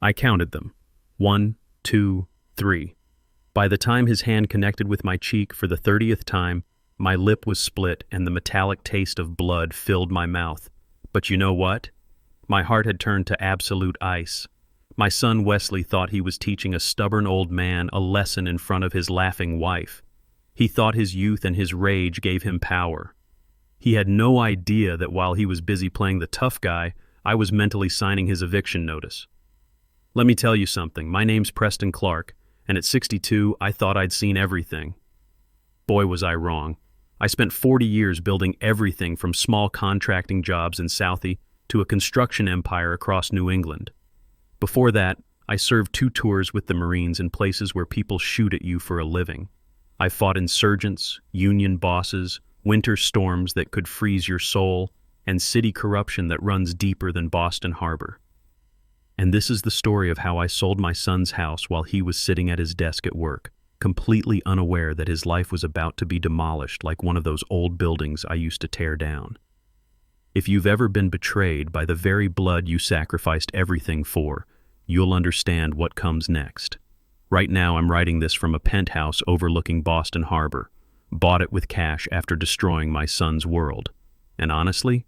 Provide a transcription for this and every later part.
I counted them. 1, 2, 3. By the time his hand connected with my cheek for the 30th time, my lip was split and the metallic taste of blood filled my mouth. But you know what? My heart had turned to absolute ice. My son Wesley thought he was teaching a stubborn old man a lesson in front of his laughing wife. He thought his youth and his rage gave him power. He had no idea that while he was busy playing the tough guy, I was mentally signing his eviction notice. Let me tell you something, my name's Preston Clark, and at 62, I thought I'd seen everything. Boy, was I wrong. I spent 40 years building everything from small contracting jobs in Southie to a construction empire across New England. Before that, I served 2 tours with the Marines in places where people shoot at you for a living. I fought insurgents, union bosses, winter storms that could freeze your soul, and city corruption that runs deeper than Boston Harbor. And this is the story of how I sold my son's house while he was sitting at his desk at work, completely unaware that his life was about to be demolished like one of those old buildings I used to tear down. If you've ever been betrayed by the very blood you sacrificed everything for, you'll understand what comes next. Right now I'm writing this from a penthouse overlooking Boston Harbor. Bought it with cash after destroying my son's world. And honestly,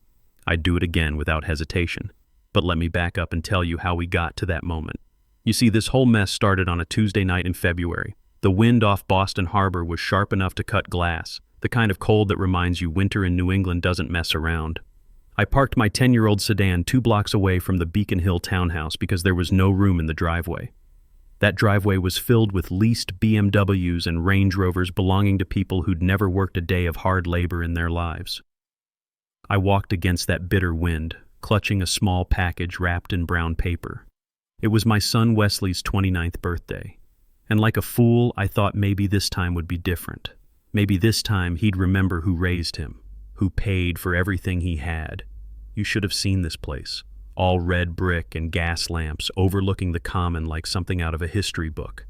I'd do it again without hesitation. But let me back up and tell you how we got to that moment. You see, this whole mess started on a Tuesday night in February. The wind off Boston Harbor was sharp enough to cut glass, the kind of cold that reminds you winter in New England doesn't mess around. I parked my 10-year-old sedan 2 blocks away from the Beacon Hill townhouse because there was no room in the driveway. That driveway was filled with leased BMWs and Range Rovers belonging to people who'd never worked a day of hard labor in their lives. I walked against that bitter wind, clutching a small package wrapped in brown paper. It was my son Wesley's 29th birthday. And like a fool, I thought maybe this time would be different. Maybe this time he'd remember who raised him, who paid for everything he had. You should have seen this place. All red brick and gas lamps overlooking the common like something out of a history book.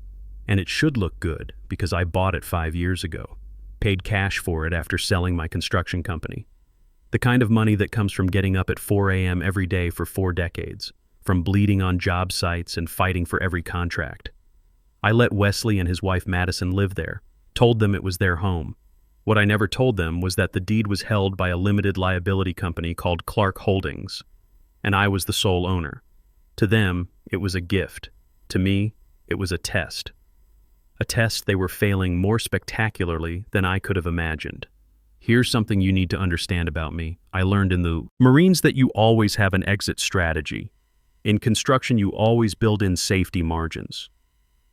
And it should look good because I bought it 5 years ago. Paid cash for it after selling my construction company. The kind of money that comes from getting up at 4 a.m. every day for 4 decades, from bleeding on job sites and fighting for every contract. I let Wesley and his wife Madison live there, told them it was their home. What I never told them was that the deed was held by a limited liability company called Clark Holdings, and I was the sole owner. To them, it was a gift. To me, it was a test. A test they were failing more spectacularly than I could have imagined. Here's something you need to understand about me. I learned in the Marines that you always have an exit strategy. In construction, you always build in safety margins.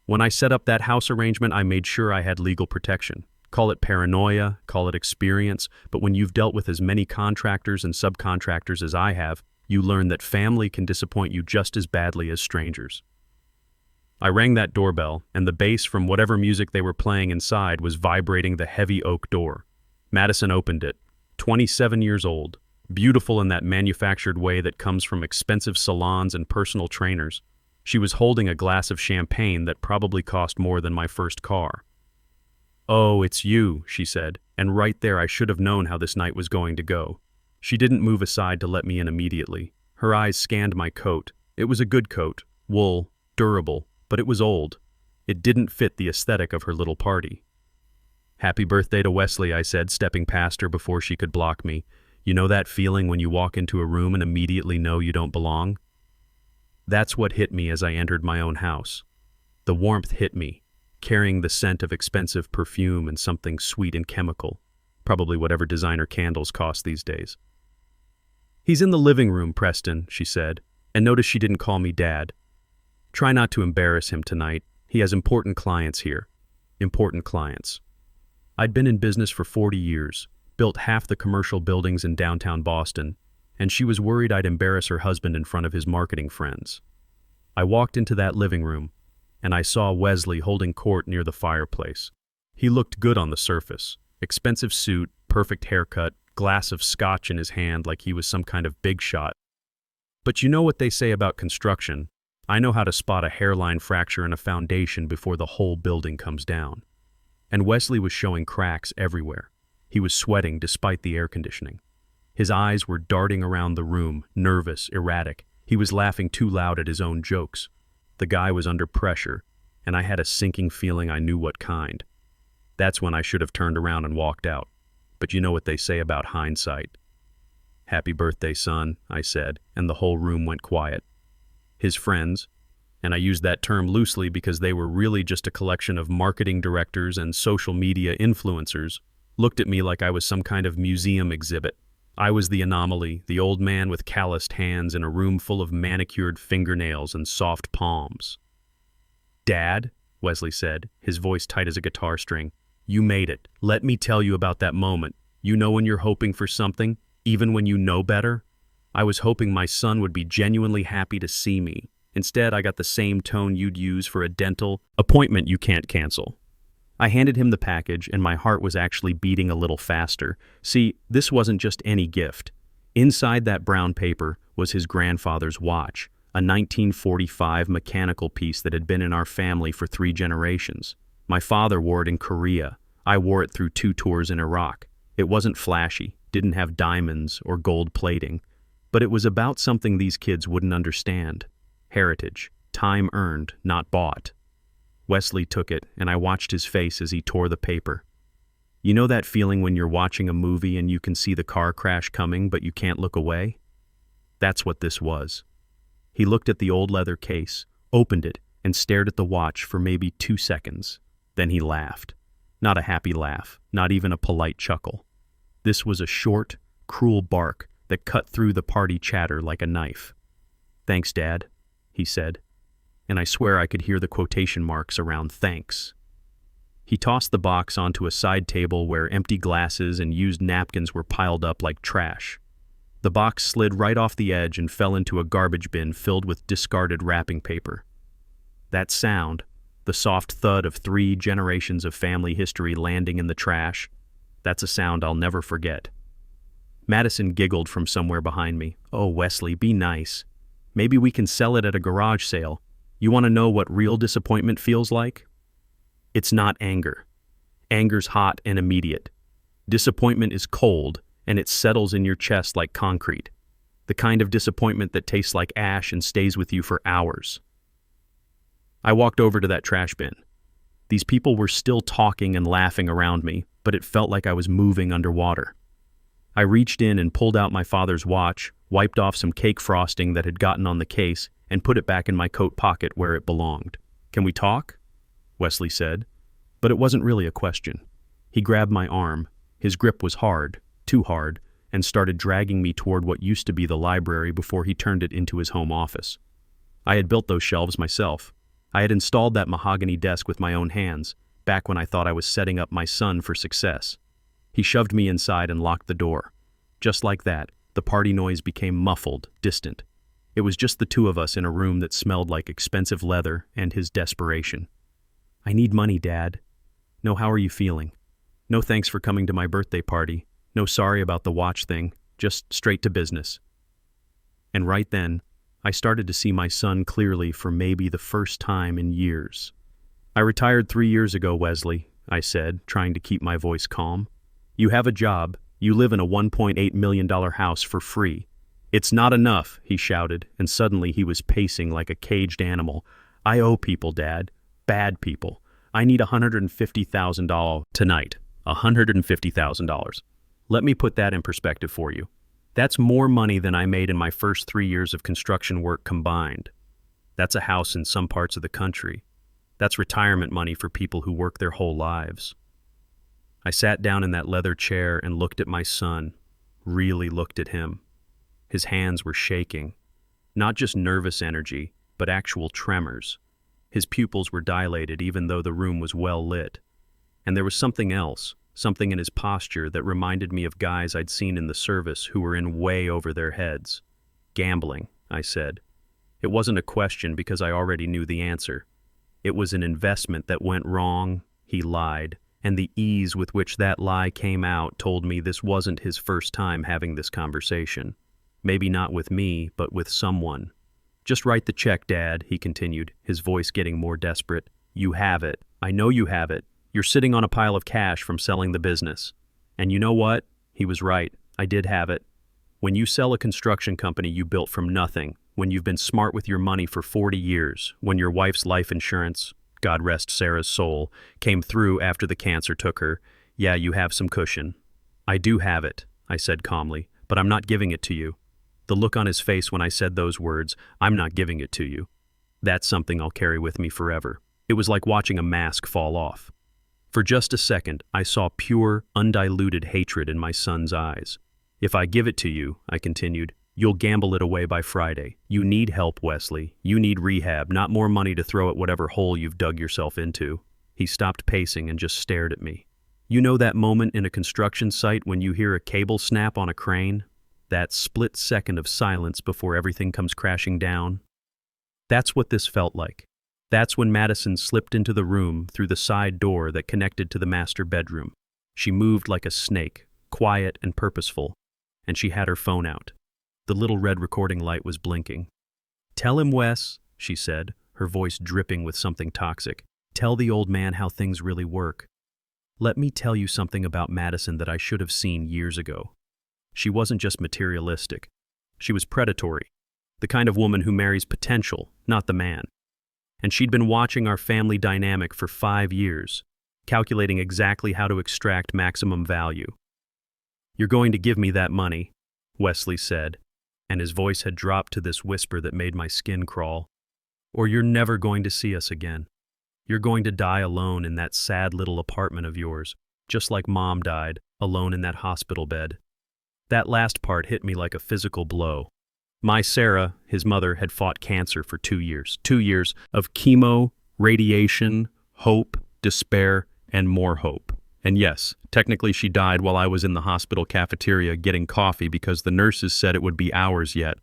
When I set up that house arrangement, I made sure I had legal protection. Call it paranoia, call it experience, but when you've dealt with as many contractors and subcontractors as I have, you learn that family can disappoint you just as badly as strangers. I rang that doorbell, and the bass from whatever music they were playing inside was vibrating the heavy oak door. Madison opened it, 27 years old, beautiful in that manufactured way that comes from expensive salons and personal trainers. She was holding a glass of champagne that probably cost more than my first car. "Oh, it's you," she said, and right there I should have known how this night was going to go. She didn't move aside to let me in immediately. Her eyes scanned my coat. It was a good coat, wool, durable, but it was old. It didn't fit the aesthetic of her little party. "Happy birthday to Wesley," I said, stepping past her before she could block me. You know that feeling when you walk into a room and immediately know you don't belong? That's what hit me as I entered my own house. The warmth hit me, carrying the scent of expensive perfume and something sweet and chemical, probably whatever designer candles cost these days. "He's in the living room, Preston," she said, and notice she didn't call me Dad. "Try not to embarrass him tonight. He has important clients here." Important clients. I'd been in business for 40 years, built half the commercial buildings in downtown Boston, and she was worried I'd embarrass her husband in front of his marketing friends. I walked into that living room, and I saw Wesley holding court near the fireplace. He looked good on the surface. Expensive suit, perfect haircut, glass of scotch in his hand like he was some kind of big shot. But you know what they say about construction. I know how to spot a hairline fracture in a foundation before the whole building comes down. And Wesley was showing cracks everywhere. He was sweating despite the air conditioning. His eyes were darting around the room, nervous, erratic. He was laughing too loud at his own jokes. The guy was under pressure, and I had a sinking feeling I knew what kind. That's when I should have turned around and walked out. But you know what they say about hindsight. "Happy birthday, son," I said, and the whole room went quiet. His friends, and I use that term loosely because they were really just a collection of marketing directors and social media influencers, looked at me like I was some kind of museum exhibit. I was the anomaly, the old man with calloused hands in a room full of manicured fingernails and soft palms. "Dad," Wesley said, his voice tight as a guitar string, "you made it. Let me tell you about that moment. You know when you're hoping for something, even when you know better? I was hoping my son would be genuinely happy to see me. Instead, I got the same tone you'd use for a dental appointment you can't cancel." I handed him the package, and my heart was actually beating a little faster. See, this wasn't just any gift. Inside that brown paper was his grandfather's watch, a 1945 mechanical piece that had been in our family for 3 generations. My father wore it in Korea. I wore it through 2 tours in Iraq. It wasn't flashy, didn't have diamonds or gold plating, but it was about something these kids wouldn't understand. Heritage, time earned, not bought. Wesley took it, and I watched his face as he tore the paper. You know that feeling when you're watching a movie and you can see the car crash coming, but you can't look away? That's what this was. He looked at the old leather case, opened it, and stared at the watch for maybe 2 seconds. Then he laughed. Not a happy laugh, not even a polite chuckle. This was a short, cruel bark that cut through the party chatter like a knife. "Thanks, Dad," he said, and I swear I could hear the quotation marks around thanks. He tossed the box onto a side table where empty glasses and used napkins were piled up like trash. The box slid right off the edge and fell into a garbage bin filled with discarded wrapping paper. That sound, the soft thud of 3 generations of family history landing in the trash, that's a sound I'll never forget. Madison giggled from somewhere behind me. "Oh, Wesley, be nice. Maybe we can sell it at a garage sale. You want to know what real disappointment feels like? It's not anger. Anger's hot and immediate. Disappointment is cold, and it settles in your chest like concrete. The kind of disappointment that tastes like ash and stays with you for hours." I walked over to that trash bin. These people were still talking and laughing around me, but it felt like I was moving underwater. I reached in and pulled out my father's watch, wiped off some cake frosting that had gotten on the case, and put it back in my coat pocket where it belonged. "Can we talk?" Wesley said, but it wasn't really a question. He grabbed my arm. His grip was hard, too hard, and started dragging me toward what used to be the library before he turned it into his home office. I had built those shelves myself. I had installed that mahogany desk with my own hands, back when I thought I was setting up my son for success. He shoved me inside and locked the door. Just like that, the party noise became muffled, distant. It was just the 2 of us in a room that smelled like expensive leather and his desperation. "I need money, Dad." "No, how are you feeling?" "No, thanks for coming to my birthday party. No, sorry about the watch thing. Just straight to business." And right then, I started to see my son clearly for maybe the first time in years. "I retired 3 years ago, Wesley," I said, trying to keep my voice calm. "You have a job. You live in a $1.8 million house for free. "It's not enough," he shouted, and suddenly he was pacing like a caged animal. "I owe people, Dad. Bad people. I need $150,000 tonight. $150,000. Let me put that in perspective for you. That's more money than I made in my first 3 years of construction work combined. That's a house in some parts of the country. That's retirement money for people who work their whole lives." I sat down in that leather chair and looked at my son, really looked at him. His hands were shaking. Not just nervous energy, but actual tremors. His pupils were dilated even though the room was well lit. And there was something else, something in his posture that reminded me of guys I'd seen in the service who were in way over their heads. "Gambling," I said. It wasn't a question because I already knew the answer. It was an investment that went wrong, he lied, and the ease with which that lie came out told me this wasn't his first time having this conversation. Maybe not with me, but with someone. "Just write the check, Dad," he continued, his voice getting more desperate. "You have it. I know you have it. You're sitting on a pile of cash from selling the business. And you know what? He was right. I did have it. When you sell a construction company you built from nothing, when you've been smart with your money for 40 years, when your wife's life insurance, God rest Sarah's soul, came through after the cancer took her, yeah, you have some cushion. I do have it, I said calmly, but I'm not giving it to you. The look on his face when I said those words, I'm not giving it to you. That's something I'll carry with me forever. It was like watching a mask fall off. For just a second, I saw pure, undiluted hatred in my son's eyes. If I give it to you, I continued, you'll gamble it away by Friday. You need help, Wesley. You need rehab, not more money to throw at whatever hole you've dug yourself into. He stopped pacing and just stared at me. You know that moment in a construction site when you hear a cable snap on a crane? That split second of silence before everything comes crashing down? That's what this felt like. That's when Madison slipped into the room through the side door that connected to the master bedroom. She moved like a snake, quiet and purposeful, and she had her phone out. The little red recording light was blinking. Tell him, Wes, she said, her voice dripping with something toxic. Tell the old man how things really work. Let me tell you something about Madison that I should have seen years ago. She wasn't just materialistic. She was predatory, the kind of woman who marries potential, not the man. And she'd been watching our family dynamic for 5 years, calculating exactly how to extract maximum value. You're going to give me that money, Wesley said, and his voice had dropped to this whisper that made my skin crawl. Or you're never going to see us again. You're going to die alone in that sad little apartment of yours, just like Mom died, alone in that hospital bed. That last part hit me like a physical blow. My Sarah, his mother, had fought cancer for 2 years. 2 years of chemo, radiation, hope, despair, and more hope. And yes, technically she died while I was in the hospital cafeteria getting coffee because the nurses said it would be hours yet.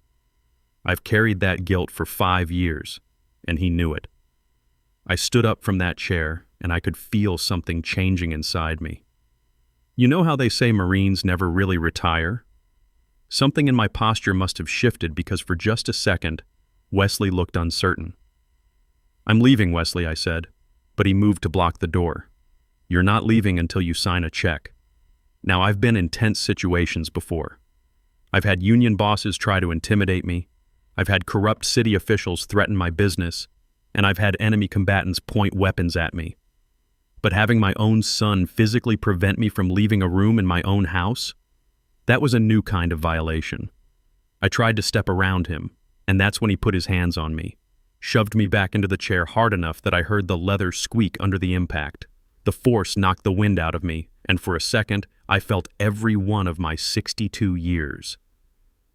I've carried that guilt for 5 years, and he knew it. I stood up from that chair, and I could feel something changing inside me. You know how they say Marines never really retire? Something in my posture must have shifted because for just a second, Wesley looked uncertain. I'm leaving, Wesley, I said, but he moved to block the door. You're not leaving until you sign a check. Now, I've been in tense situations before. I've had union bosses try to intimidate me. I've had corrupt city officials threaten my business, and I've had enemy combatants point weapons at me. But having my own son physically prevent me from leaving a room in my own house? That was a new kind of violation. I tried to step around him, and that's when he put his hands on me, shoved me back into the chair hard enough that I heard the leather squeak under the impact. The force knocked the wind out of me, and for a second, I felt every one of my 62 years.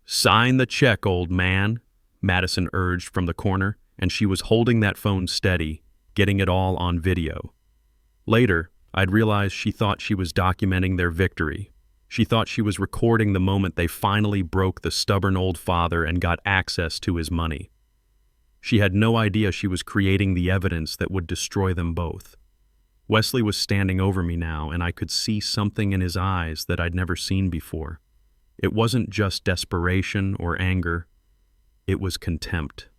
Sign the check, old man, Madison urged from the corner, and she was holding that phone steady, getting it all on video. Later, I'd realized she thought she was documenting their victory. She thought she was recording the moment they finally broke the stubborn old father and got access to his money. She had no idea she was creating the evidence that would destroy them both. Wesley was standing over me now, and I could see something in his eyes that I'd never seen before. It wasn't just desperation or anger. It was contempt.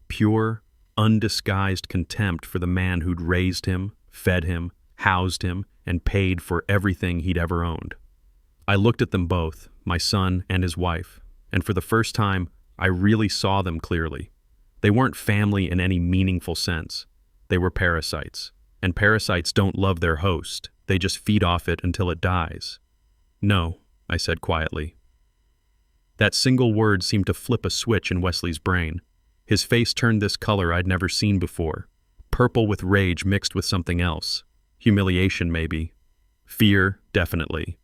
Pure, undisguised contempt for the man who'd raised him, fed him, housed him, and paid for everything he'd ever owned. I looked at them both, my son and his wife, and for the first time, I really saw them clearly. They weren't family in any meaningful sense. They were parasites, and parasites don't love their host. They just feed off it until it dies. No, I said quietly. That single word seemed to flip a switch in Wesley's brain. His face turned this color I'd never seen before, purple with rage mixed with something else. Humiliation, maybe. Fear, definitely.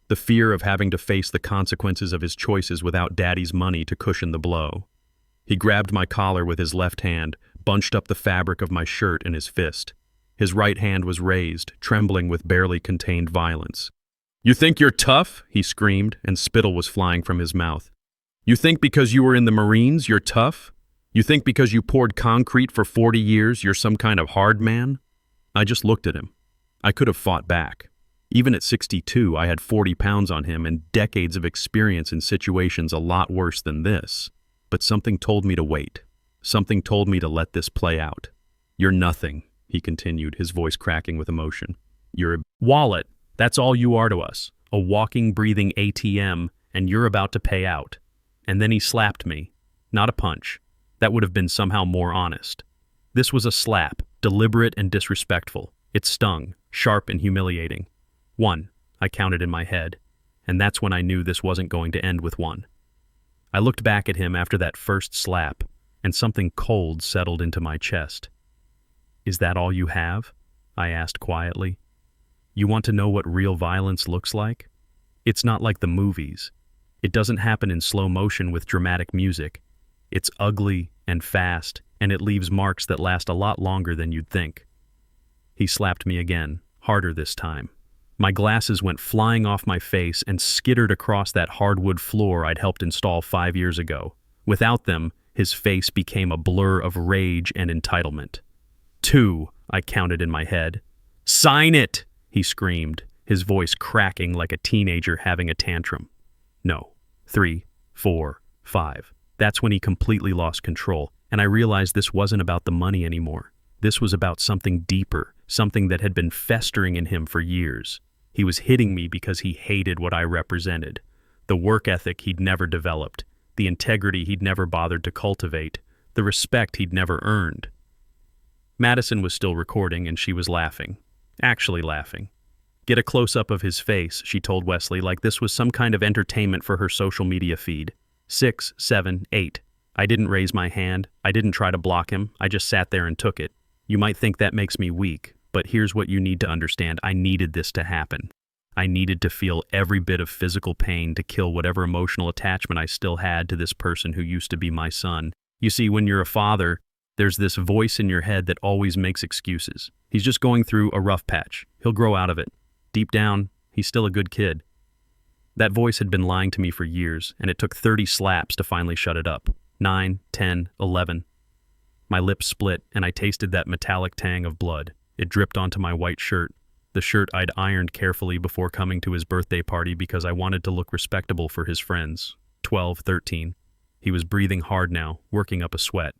The fear of having to face the consequences of his choices without Daddy's money to cushion the blow. He grabbed my collar with his left hand, bunched up the fabric of my shirt in his fist. His right hand was raised, trembling with barely contained violence. You think you're tough? He screamed, and spittle was flying from his mouth. You think because you were in the Marines, you're tough? You think because you poured concrete for 40 years, you're some kind of hard man? I just looked at him. I could have fought back. Even at 62, I had 40 pounds on him and decades of experience in situations a lot worse than this. But something told me to wait. Something told me to let this play out. You're nothing, he continued, his voice cracking with emotion. You're a wallet. That's all you are to us. A walking, breathing ATM, and you're about to pay out. And then he slapped me. not a punch. That would have been somehow more honest. This was a slap, deliberate and disrespectful. It stung, sharp and humiliating. 1, I counted in my head, and that's when I knew this wasn't going to end with 1. I looked back at him after that first slap, and something cold settled into my chest. "Is that all you have?" I asked quietly. "You want to know what real violence looks like? It's not like the movies. It doesn't happen in slow motion with dramatic music. It's ugly and fast, and it leaves marks that last a lot longer than you'd think." He slapped me again, harder this time. My glasses went flying off my face and skittered across that hardwood floor I'd helped install 5 years ago. Without them, his face became a blur of rage and entitlement. 2, I counted in my head. "Sign it!" he screamed, his voice cracking like a teenager having a tantrum. No. 3, 4, 5. That's when he completely lost control, and I realized this wasn't about the money anymore. This was about something deeper, something that had been festering in him for years. He was hitting me because he hated what I represented. The work ethic he'd never developed, the integrity he'd never bothered to cultivate, the respect he'd never earned. Madison was still recording, and she was laughing. Actually laughing. "Get a close-up of his face," she told Wesley, like this was some kind of entertainment for her social media feed. 6, 7, 8. I didn't raise my hand. I didn't try to block him. I just sat there and took it. You might think that makes me weak, but here's what you need to understand. I needed this to happen. I needed to feel every bit of physical pain to kill whatever emotional attachment I still had to this person who used to be my son. You see, when you're a father, there's this voice in your head that always makes excuses. He's just going through a rough patch. He'll grow out of it. Deep down, he's still a good kid. That voice had been lying to me for years, and it took 30 slaps to finally shut it up. 9, 10, 11. My lips split, and I tasted that metallic tang of blood. It dripped onto my white shirt, the shirt I'd ironed carefully before coming to his birthday party because I wanted to look respectable for his friends. 12, 13. He was breathing hard now, working up a sweat.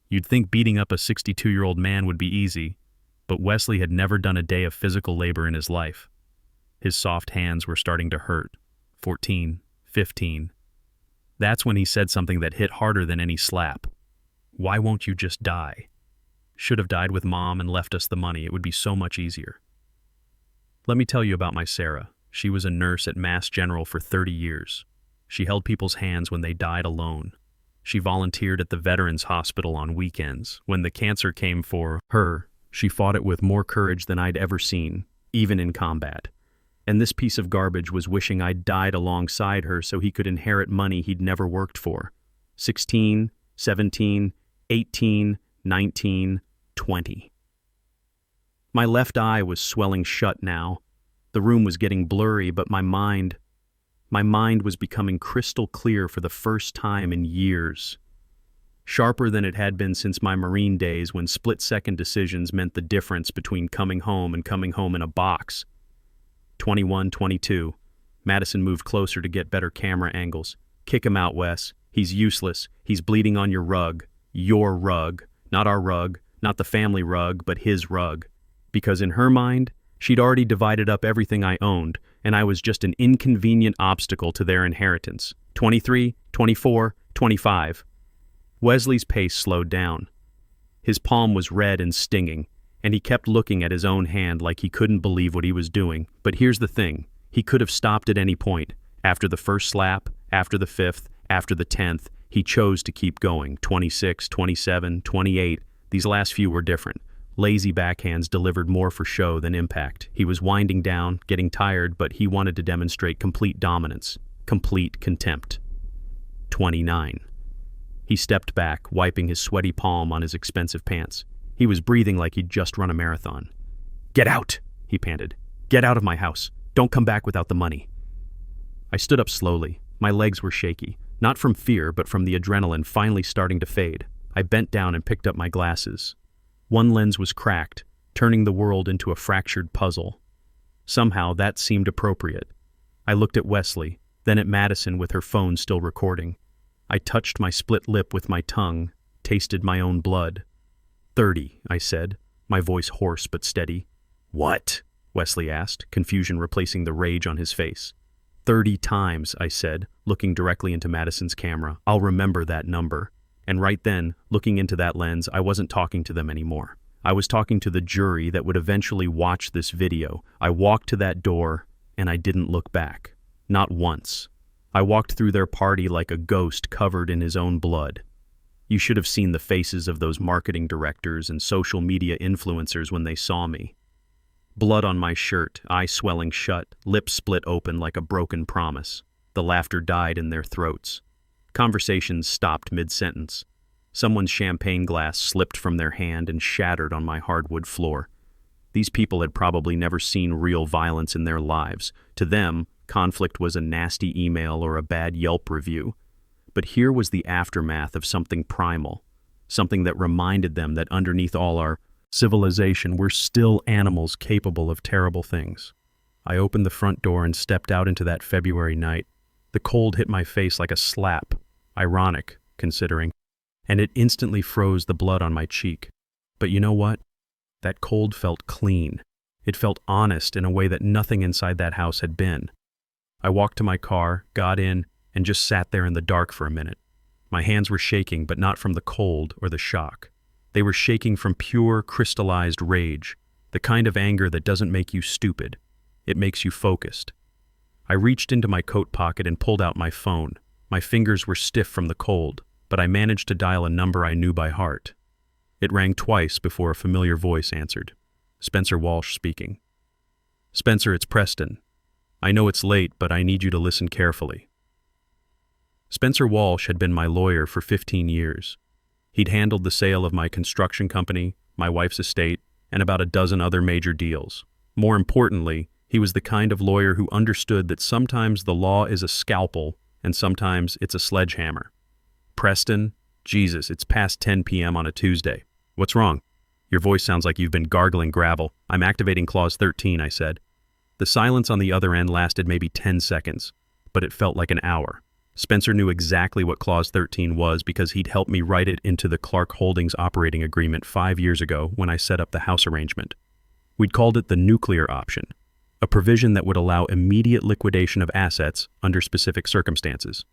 You'd think beating up a 62-year-old man would be easy, but Wesley had never done a day of physical labor in his life. His soft hands were starting to hurt. 14, 15. That's when he said something that hit harder than any slap. "Why won't you just die? Should have died with Mom and left us the money. It would be so much easier." Let me tell you about my Sarah. She was a nurse at Mass General for 30 years. She held people's hands when they died alone. She volunteered at the Veterans Hospital on weekends. When the cancer came for her, she fought it with more courage than I'd ever seen, even in combat. And this piece of garbage was wishing I'd died alongside her so he could inherit money he'd never worked for. 16, 17, 18, 19, 20. My left eye was swelling shut now. The room was getting blurry, but my mind was becoming crystal clear for the first time in years. Sharper than it had been since my Marine days when split-second decisions meant the difference between coming home and coming home in a box. 21, 22. Madison moved closer to get better camera angles. "Kick him out, Wes. He's useless. He's bleeding on your rug. Your rug. Not our rug. Not the family rug, but his rug." Because in her mind, she'd already divided up everything I owned, and I was just an inconvenient obstacle to their inheritance. 23, 24, 25. Wesley's pace slowed down. His palm was red and stinging, and he kept looking at his own hand like he couldn't believe what he was doing. But here's the thing. He could have stopped at any point. After the first slap, after the 5th, after the 10th, he chose to keep going. 26, 27, 28. These last few were different. Lazy backhands delivered more for show than impact. He was winding down, getting tired, but he wanted to demonstrate complete dominance, complete contempt. 29. He stepped back, wiping his sweaty palm on his expensive pants. He was breathing like he'd just run a marathon. "Get out!" he panted. "Get out of my house. Don't come back without the money." I stood up slowly. My legs were shaky, not from fear, but from the adrenaline finally starting to fade. I bent down and picked up my glasses. One lens was cracked, turning the world into a fractured puzzle. Somehow that seemed appropriate. I looked at Wesley, then at Madison with her phone still recording. I touched my split lip with my tongue, tasted my own blood. 30, I said, my voice hoarse but steady. "What?" Wesley asked, confusion replacing the rage on his face. 30 times, I said, looking directly into Madison's camera. "I'll remember that number." And right then, looking into that lens, I wasn't talking to them anymore. I was talking to the jury that would eventually watch this video. I walked to that door, and I didn't look back. Not once. I walked through their party like a ghost covered in his own blood. You should have seen the faces of those marketing directors and social media influencers when they saw me. Blood on my shirt, eye swelling shut, lips split open like a broken promise. The laughter died in their throats. Conversations stopped mid-sentence. Someone's champagne glass slipped from their hand and shattered on my hardwood floor. These people had probably never seen real violence in their lives. To them, conflict was a nasty email or a bad Yelp review. But here was the aftermath of something primal, something that reminded them that underneath all our civilization, we're still animals capable of terrible things. I opened the front door and stepped out into that February night. The cold hit my face like a slap, ironic, considering, and it instantly froze the blood on my cheek. But you know what? That cold felt clean. It felt honest in a way that nothing inside that house had been. I walked to my car, got in, and just sat there in the dark for a minute. My hands were shaking, but not from the cold or the shock. They were shaking from pure, crystallized rage, the kind of anger that doesn't make you stupid. It makes you focused. I reached into my coat pocket and pulled out my phone. My fingers were stiff from the cold, but I managed to dial a number I knew by heart. It rang twice before a familiar voice answered. Spencer Walsh speaking. Spencer, it's Preston. I know it's late, but I need you to listen carefully. Spencer Walsh had been my lawyer for 15 years. He'd handled the sale of my construction company, my wife's estate, and about a dozen other major deals. More importantly, he was the kind of lawyer who understood that sometimes the law is a scalpel and sometimes it's a sledgehammer. Preston, Jesus, it's past 10 p.m. on a Tuesday. What's wrong? Your voice sounds like you've been gargling gravel. I'm activating Clause 13, I said. The silence on the other end lasted maybe 10 seconds, but it felt like an hour. Spencer knew exactly what Clause 13 was because he'd helped me write it into the Clark Holdings operating agreement 5 years ago when I set up the house arrangement. We'd called it the nuclear option, a provision that would allow immediate liquidation of assets under specific circumstances.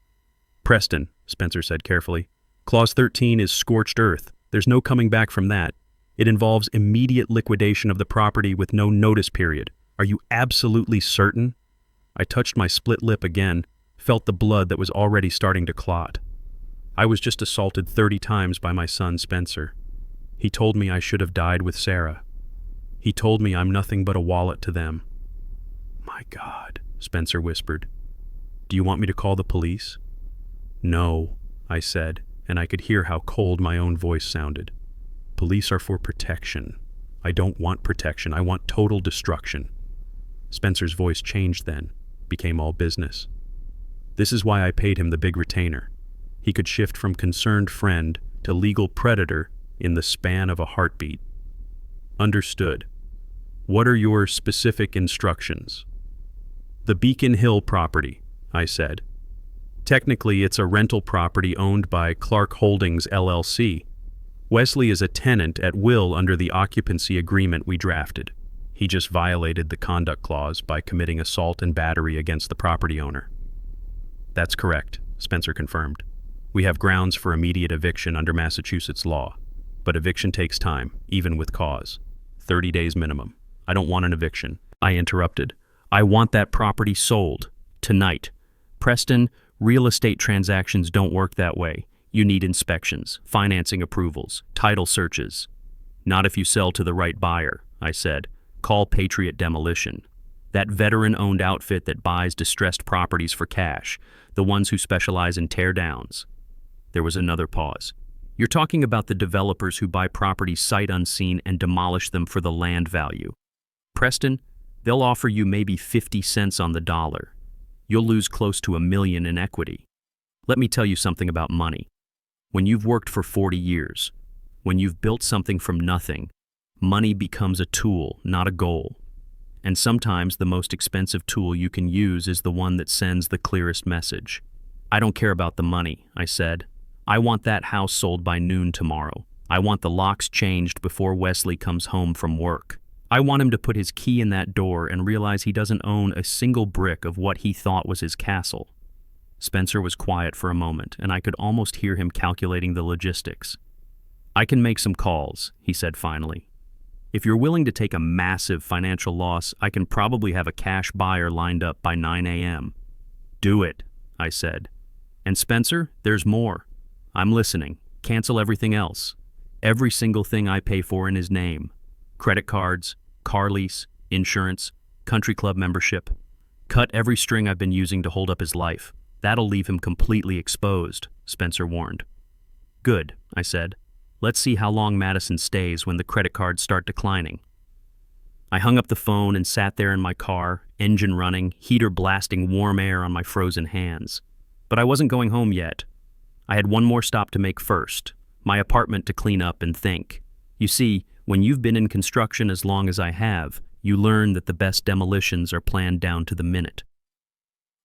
Preston, Spencer said carefully, Clause 13 is scorched earth. There's no coming back from that. It involves immediate liquidation of the property with no notice period. Are you absolutely certain? I touched my split lip again, felt the blood that was already starting to clot. I was just assaulted 30 times by my son Spencer. He told me I should have died with Sarah. He told me I'm nothing but a wallet to them. My God, Spencer whispered. Do you want me to call the police? No, I said, and I could hear how cold my own voice sounded. Police are for protection. I don't want protection. I want total destruction. Spencer's voice changed then, became all business. This is why I paid him the big retainer. He could shift from concerned friend to legal predator in the span of a heartbeat. Understood. What are your specific instructions? The Beacon Hill property, I said. Technically, it's a rental property owned by Clark Holdings, LLC. Wesley is a tenant at will under the occupancy agreement we drafted. He just violated the conduct clause by committing assault and battery against the property owner. That's correct, Spencer confirmed. We have grounds for immediate eviction under Massachusetts law, but eviction takes time, even with cause. 30 days minimum. I don't want an eviction. I interrupted. I want that property sold. Tonight. Preston, real estate transactions don't work that way. You need inspections, financing approvals, title searches. Not if you sell to the right buyer, I said. Call Patriot Demolition. That veteran-owned outfit that buys distressed properties for cash, the ones who specialize in tear-downs. There was another pause. You're talking about the developers who buy properties sight unseen and demolish them for the land value. Preston, they'll offer you maybe 50 cents on the dollar. You'll lose close to $1 million in equity. Let me tell you something about money. When you've worked for 40 years, when you've built something from nothing, money becomes a tool, not a goal. And sometimes the most expensive tool you can use is the one that sends the clearest message. I don't care about the money, I said. I want that house sold by noon tomorrow. I want the locks changed before Wesley comes home from work. I want him to put his key in that door and realize he doesn't own a single brick of what he thought was his castle. Spencer was quiet for a moment, and I could almost hear him calculating the logistics. "I can make some calls," he said finally. "If you're willing to take a massive financial loss, I can probably have a cash buyer lined up by 9 a.m. "Do it," I said. "And Spencer, there's more. I'm listening. Cancel everything else. Every single thing I pay for in his name. Credit cards, car lease, insurance, country club membership. Cut every string I've been using to hold up his life. That'll leave him completely exposed," Spencer warned. "Good," I said. "Let's see how long Madison stays when the credit cards start declining." I hung up the phone and sat there in my car, engine running, heater blasting warm air on my frozen hands. But I wasn't going home yet. I had one more stop to make first, my apartment to clean up and think. You see, when you've been in construction as long as I have, you learn that the best demolitions are planned down to the minute.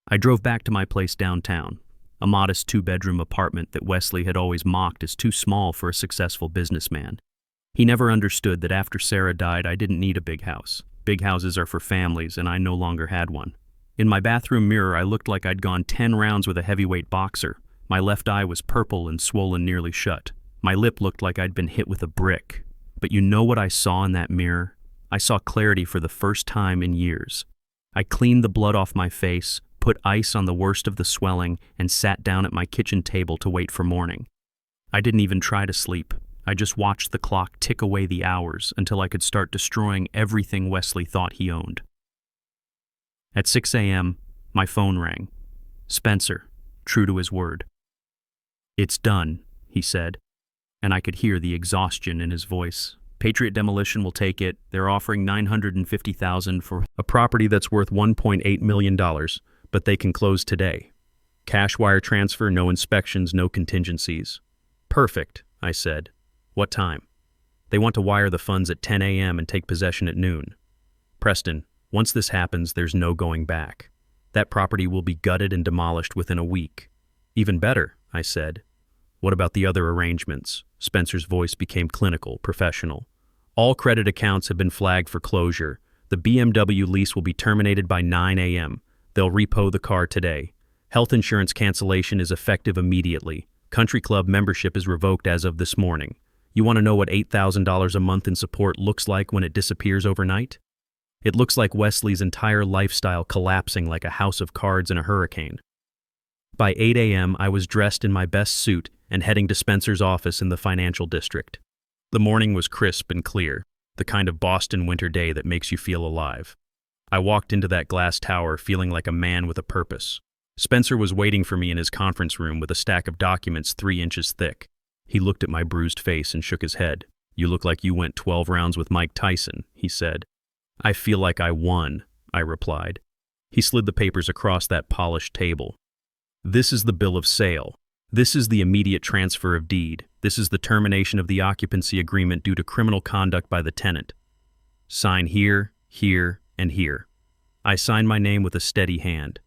I drove back to my place downtown, a modest 2-bedroom apartment that Wesley had always mocked as too small for a successful businessman. He never understood that after Sarah died, I didn't need a big house. Big houses are for families, and I no longer had one. In my bathroom mirror, I looked like I'd gone 10 rounds with a heavyweight boxer. My left eye was purple and swollen nearly shut. My lip looked like I'd been hit with a brick. But you know what I saw in that mirror? I saw clarity for the first time in years. I cleaned the blood off my face, put ice on the worst of the swelling, and sat down at my kitchen table to wait for morning. I didn't even try to sleep. I just watched the clock tick away the hours until I could start destroying everything Wesley thought he owned. At 6 a.m., my phone rang. Spencer, true to his word. "It's done," he said, and I could hear the exhaustion in his voice. "Patriot Demolition will take it. They're offering $950,000 for a property that's worth $1.8 million, but they can close today. Cash wire transfer, no inspections, no contingencies." "Perfect," I said. "What time?" "They want to wire the funds at 10 a.m. and take possession at noon. Preston, once this happens, there's no going back. That property will be gutted and demolished within a week." "Even better," I said. "What about the other arrangements?" Spencer's voice became clinical, professional. "All credit accounts have been flagged for closure. The BMW lease will be terminated by 9 a.m. They'll repo the car today. Health insurance cancellation is effective immediately. Country club membership is revoked as of this morning. You want to know what $8,000 a month in support looks like when it disappears overnight? It looks like Wesley's entire lifestyle collapsing like a house of cards in a hurricane." By 8 a.m., I was dressed in my best suit and heading to Spencer's office in the financial district. The morning was crisp and clear, the kind of Boston winter day that makes you feel alive. I walked into that glass tower feeling like a man with a purpose. Spencer was waiting for me in his conference room with a stack of documents 3 inches thick. He looked at my bruised face and shook his head. "You look like you went 12 rounds with Mike Tyson," he said. "I feel like I won," I replied. He slid the papers across that polished table. "This is the bill of sale. This is the immediate transfer of deed. This is the termination of the occupancy agreement due to criminal conduct by the tenant. Sign here, here, and here." I signed my name with a steady hand.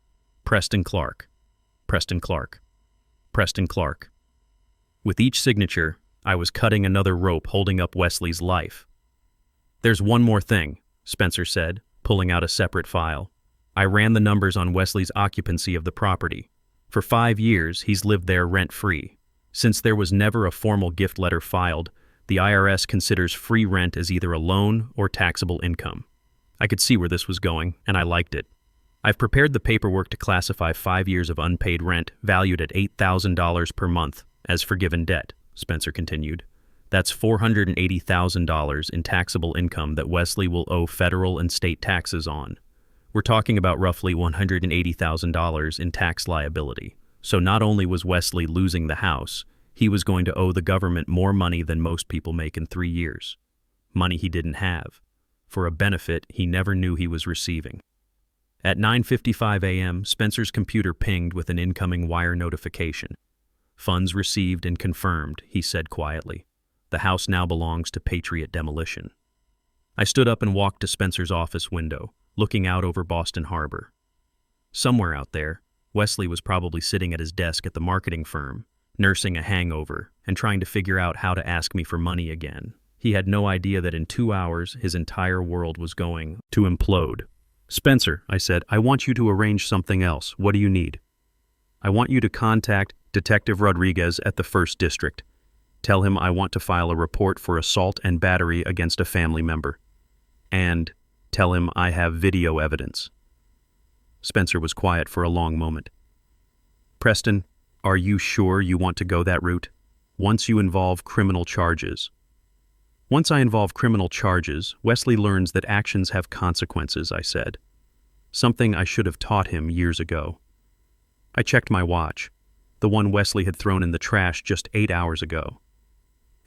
Preston Clark. Preston Clark. Preston Clark. With each signature, I was cutting another rope holding up Wesley's life. "There's one more thing," Spencer said, pulling out a separate file. I ran the numbers on Wesley's occupancy of the property. For 5 years, he's lived there rent-free. Since there was never a formal gift letter filed, the IRS considers free rent as either a loan or taxable income. I could see where this was going, and I liked it. "I've prepared the paperwork to classify 5 years of unpaid rent, valued at $8,000 per month, as forgiven debt," Spencer continued. "That's $480,000 in taxable income that Wesley will owe federal and state taxes on. We're talking about roughly $180,000 in tax liability. So not only was Wesley losing the house, he was going to owe the government more money than most people make in 3 years. Money he didn't have, for a benefit he never knew he was receiving." At 9:55 a.m., Spencer's computer pinged with an incoming wire notification. "Funds received and confirmed," he said quietly. "The house now belongs to Patriot Demolition." I stood up and walked to Spencer's office window, looking out over Boston Harbor. Somewhere out there, Wesley was probably sitting at his desk at the marketing firm, nursing a hangover and trying to figure out how to ask me for money again. He had no idea that in 2 hours, his entire world was going to implode. "Spencer," I said, "I want you to arrange something else. What do you need?" I want you to contact Detective Rodriguez at the 1st District. Tell him I want to file a report for assault and battery against a family member. And tell him I have video evidence." Spencer was quiet for a long moment. "Preston, are you sure you want to go that route? Once I involve criminal charges, Wesley learns that actions have consequences," I said. Something I should have taught him years ago. I checked my watch, the one Wesley had thrown in the trash just 8 hours ago.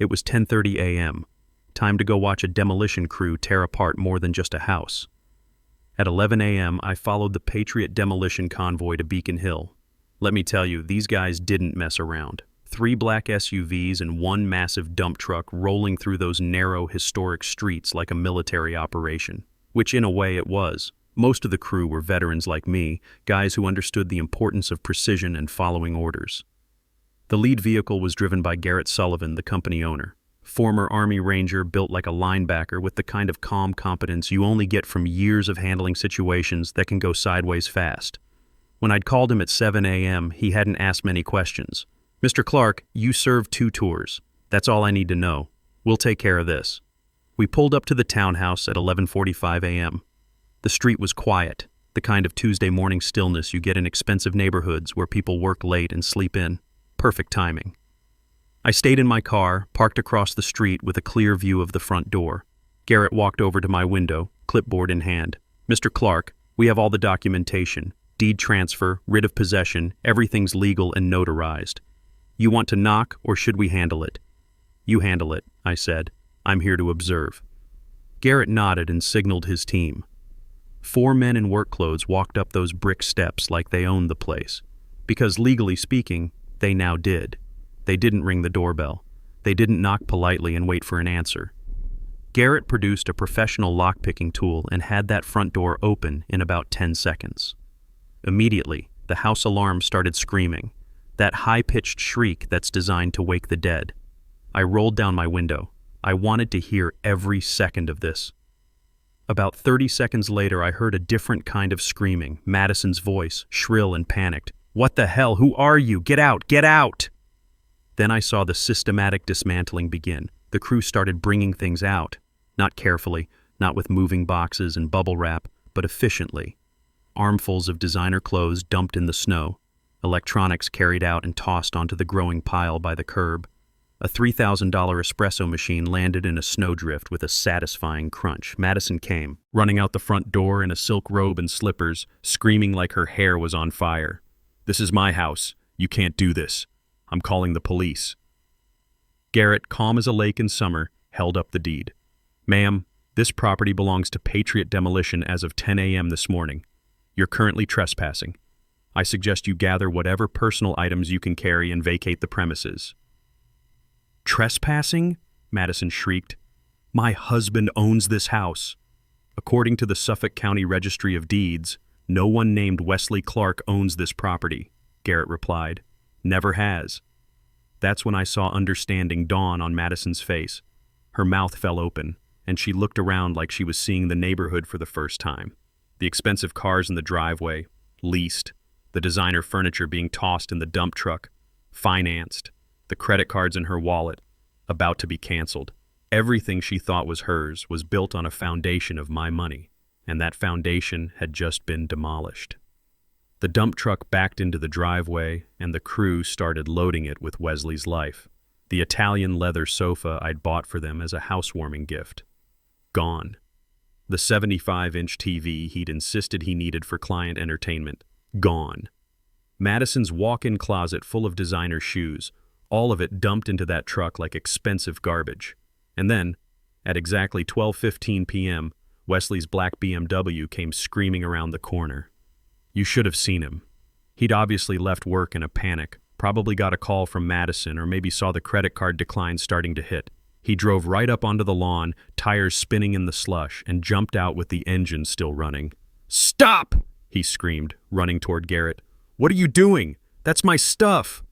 It was 10:30 a.m., time to go watch a demolition crew tear apart more than just a house. At 11 a.m., I followed the Patriot Demolition convoy to Beacon Hill. Let me tell you, these guys didn't mess around. 3 black SUVs and 1 massive dump truck rolling through those narrow, historic streets like a military operation, which in a way it was. Most of the crew were veterans like me, guys who understood the importance of precision and following orders. The lead vehicle was driven by Garrett Sullivan, the company owner. Former Army Ranger built like a linebacker with the kind of calm competence you only get from years of handling situations that can go sideways fast. When I'd called him at 7 a.m., he hadn't asked many questions. "Mr. Clark, you served 2 tours. That's all I need to know. We'll take care of this." We pulled up to the townhouse at 11:45 a.m. The street was quiet, the kind of Tuesday morning stillness you get in expensive neighborhoods where people work late and sleep in. Perfect timing. I stayed in my car, parked across the street with a clear view of the front door. Garrett walked over to my window, clipboard in hand. "Mr. Clark, we have all the documentation. Deed transfer, writ of possession, everything's legal and notarized. You want to knock, or should we handle it?" "You handle it," I said. "I'm here to observe." Garrett nodded and signaled his team. 4 men in work clothes walked up those brick steps like they owned the place. Because legally speaking, they now did. They didn't ring the doorbell. They didn't knock politely and wait for an answer. Garrett produced a professional lockpicking tool and had that front door open in about 10 seconds. Immediately, the house alarm started screaming, that high-pitched shriek that's designed to wake the dead. I rolled down my window. I wanted to hear every second of this. About 30 seconds later, I heard a different kind of screaming, Madison's voice, shrill and panicked. "What the hell? Who are you? Get out! Get out!" Then I saw the systematic dismantling begin. The crew started bringing things out, not carefully, not with moving boxes and bubble wrap, but efficiently. Armfuls of designer clothes dumped in the snow, electronics carried out and tossed onto the growing pile by the curb. A $3,000 espresso machine landed in a snowdrift with a satisfying crunch. Madison came, running out the front door in a silk robe and slippers, screaming like her hair was on fire. "This is my house. You can't do this. I'm calling the police." Garrett, calm as a lake in summer, held up the deed. "Ma'am, this property belongs to Patriot Demolition as of 10 a.m. this morning. You're currently trespassing. I suggest you gather whatever personal items you can carry and vacate the premises." "Trespassing?" Madison shrieked. "My husband owns this house." "According to the Suffolk County Registry of Deeds, no one named Wesley Clark owns this property," Garrett replied. "Never has." That's when I saw understanding dawn on Madison's face. Her mouth fell open, and she looked around like she was seeing the neighborhood for the first time. The expensive cars in the driveway, leased, the designer furniture being tossed in the dump truck, financed, the credit cards in her wallet, about to be canceled. Everything she thought was hers was built on a foundation of my money, and that foundation had just been demolished. The dump truck backed into the driveway, and the crew started loading it with Wesley's life. The Italian leather sofa I'd bought for them as a housewarming gift. Gone. The 75-inch TV he'd insisted he needed for client entertainment. Gone. Madison's walk-in closet full of designer shoes, all of it dumped into that truck like expensive garbage. And then, at exactly 12:15 p.m., Wesley's black BMW came screaming around the corner. You should have seen him. He'd obviously left work in a panic, probably got a call from Madison or maybe saw the credit card decline starting to hit. He drove right up onto the lawn, tires spinning in the slush, and jumped out with the engine still running. "Stop!" he screamed, running toward Garrett. "What are you doing? That's my stuff!"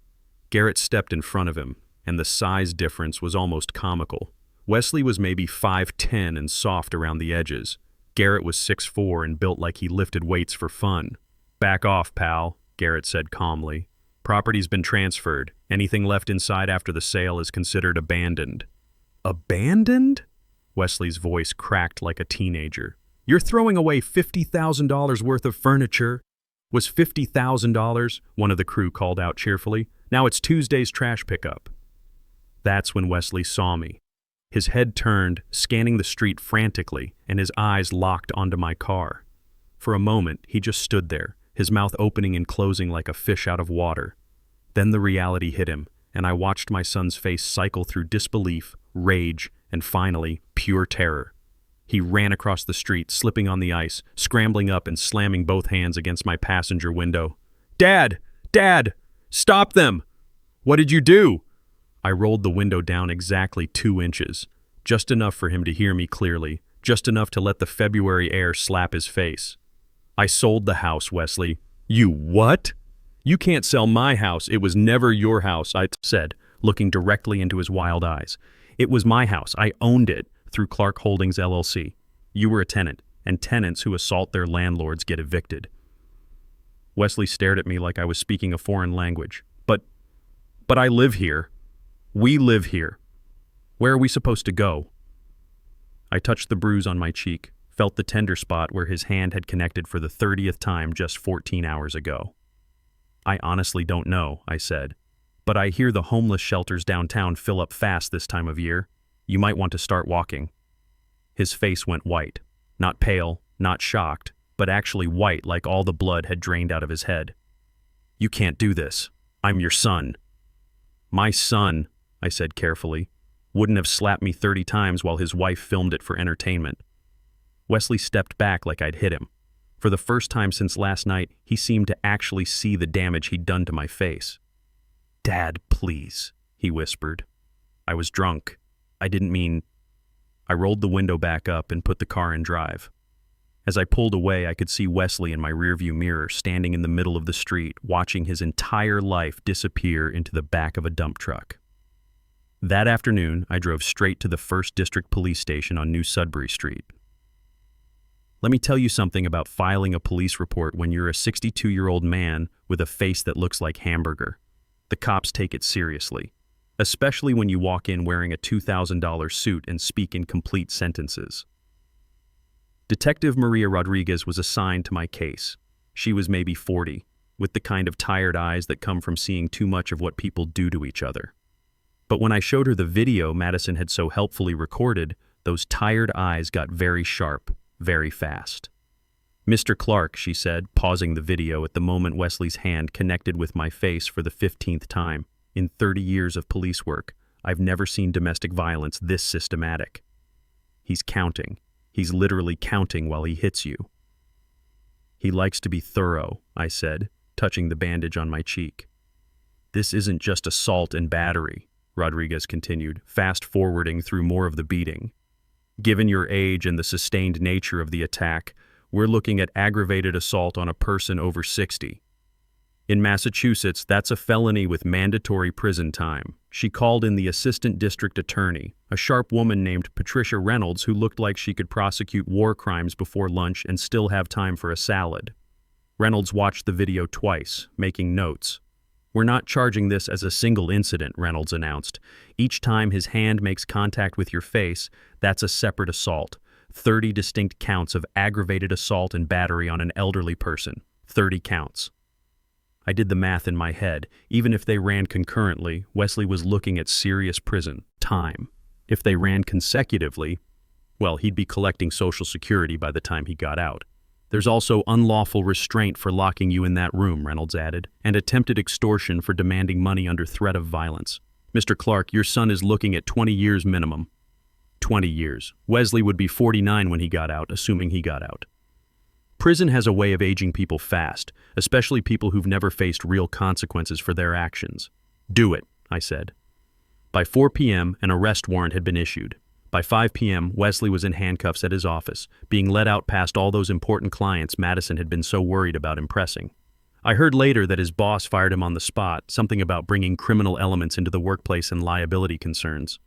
Garrett stepped in front of him, and the size difference was almost comical. Wesley was maybe 5'10" and soft around the edges. Garrett was 6'4" and built like he lifted weights for fun. "Back off, pal," Garrett said calmly. Property's been transferred. Anything left inside after the sale is considered abandoned. Abandoned? Wesley's voice cracked like a teenager. You're throwing away $50,000 worth of furniture. Was $50,000? One of the crew called out cheerfully. Now it's Tuesday's trash pickup. That's when Wesley saw me. His head turned, scanning the street frantically, and his eyes locked onto my car. For a moment, he just stood there, his mouth opening and closing like a fish out of water. Then the reality hit him, and I watched my son's face cycle through disbelief, rage, and finally, pure terror. He ran across the street, slipping on the ice, scrambling up and slamming both hands against my passenger window. Dad! Dad! Stop them! What did you do? I rolled the window down exactly 2 inches, just enough for him to hear me clearly, just enough to let the February air slap his face. I sold the house, Wesley. You what? You can't sell my house. It was never your house, I said, looking directly into his wild eyes. It was my house. I owned it through Clark Holdings, LLC. You were a tenant, and tenants who assault their landlords get evicted. Wesley stared at me like I was speaking a foreign language. But I live here. We live here. Where are we supposed to go? I touched the bruise on my cheek, felt the tender spot where his hand had connected for the 30th time just 14 hours ago. I honestly don't know, I said, but I hear the homeless shelters downtown fill up fast this time of year. You might want to start walking. His face went white, not pale, not shocked, but actually white like all the blood had drained out of his head. You can't do this. I'm your son. My son, I said carefully, wouldn't have slapped me 30 times while his wife filmed it for entertainment. Wesley stepped back like I'd hit him. For the first time since last night, he seemed to actually see the damage he'd done to my face. Dad, please, he whispered. I was drunk. I didn't mean... I rolled the window back up and put the car in drive. As I pulled away, I could see Wesley in my rearview mirror standing in the middle of the street, watching his entire life disappear into the back of a dump truck. That afternoon, I drove straight to the 1st District Police Station on New Sudbury Street. Let me tell you something about filing a police report when you're a 62-year-old man with a face that looks like hamburger. The cops take it seriously, especially when you walk in wearing a $2,000 suit and speak in complete sentences. Detective Maria Rodriguez was assigned to my case. She was maybe 40, with the kind of tired eyes that come from seeing too much of what people do to each other. But when I showed her the video Madison had so helpfully recorded, those tired eyes got very sharp, very fast. Mr. Clark, she said, pausing the video at the moment Wesley's hand connected with my face for the 15th time. In 30 years of police work, I've never seen domestic violence this systematic. He's counting. He's literally counting while he hits you. He likes to be thorough, I said, touching the bandage on my cheek. This isn't just assault and battery, Rodriguez continued, fast-forwarding through more of the beating. Given your age and the sustained nature of the attack, we're looking at aggravated assault on a person over 60. In Massachusetts, that's a felony with mandatory prison time. She called in the assistant district attorney, a sharp woman named Patricia Reynolds who looked like she could prosecute war crimes before lunch and still have time for a salad. Reynolds watched the video twice, making notes. We're not charging this as a single incident, Reynolds announced. Each time his hand makes contact with your face, that's a separate assault. 30 distinct counts of aggravated assault and battery on an elderly person. 30 counts. I did the math in my head. Even if they ran concurrently, Wesley was looking at serious prison time. If they ran consecutively, well, he'd be collecting Social Security by the time he got out. There's also unlawful restraint for locking you in that room, Reynolds added, and attempted extortion for demanding money under threat of violence. Mr. Clark, your son is looking at 20 years minimum. 20 years. Wesley would be 49 when he got out, assuming he got out. Prison has a way of aging people fast, especially people who've never faced real consequences for their actions. Do it, I said. By 4 p.m., an arrest warrant had been issued. By 5 p.m., Wesley was in handcuffs at his office, being led out past all those important clients Madison had been so worried about impressing. I heard later that his boss fired him on the spot, something about bringing criminal elements into the workplace and liability concerns.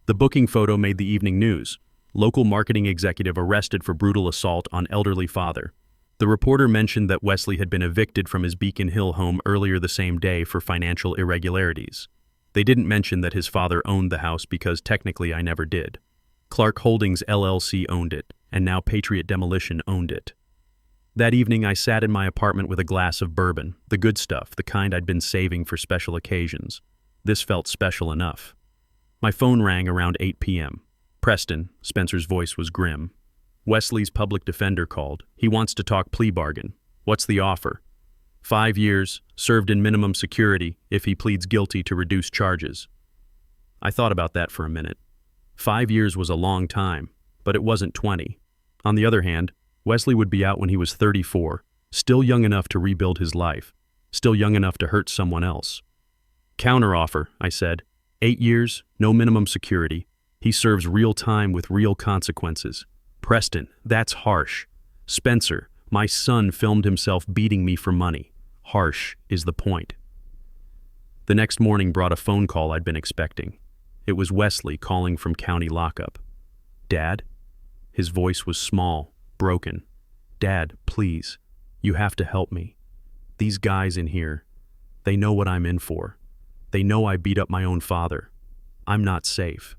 The booking photo made the evening news. Local marketing executive arrested for brutal assault on elderly father. The reporter mentioned that Wesley had been evicted from his Beacon Hill home earlier the same day for financial irregularities. They didn't mention that his father owned the house because technically I never did. Clark Holdings LLC owned it, and now Patriot Demolition owned it. That evening I sat in my apartment with a glass of bourbon, the good stuff, the kind I'd been saving for special occasions. This felt special enough. My phone rang around 8 p.m. Preston, Spencer's voice was grim. Wesley's public defender called. He wants to talk plea bargain. What's the offer? 5 years, served in minimum security if he pleads guilty to reduced charges. I thought about that for a minute. 5 years was a long time, but it wasn't 20. On the other hand, Wesley would be out when he was 34, still young enough to rebuild his life, still young enough to hurt someone else. Counteroffer, I said. 8 years, no minimum security. He serves real time with real consequences. Preston, that's harsh. Spencer, my son filmed himself beating me for money. Harsh is the point. The next morning brought a phone call I'd been expecting. It was Wesley calling from county lockup. Dad? His voice was small, broken. Dad, please, you have to help me. These guys in here, they know what I'm in for. They know I beat up my own father. I'm not safe.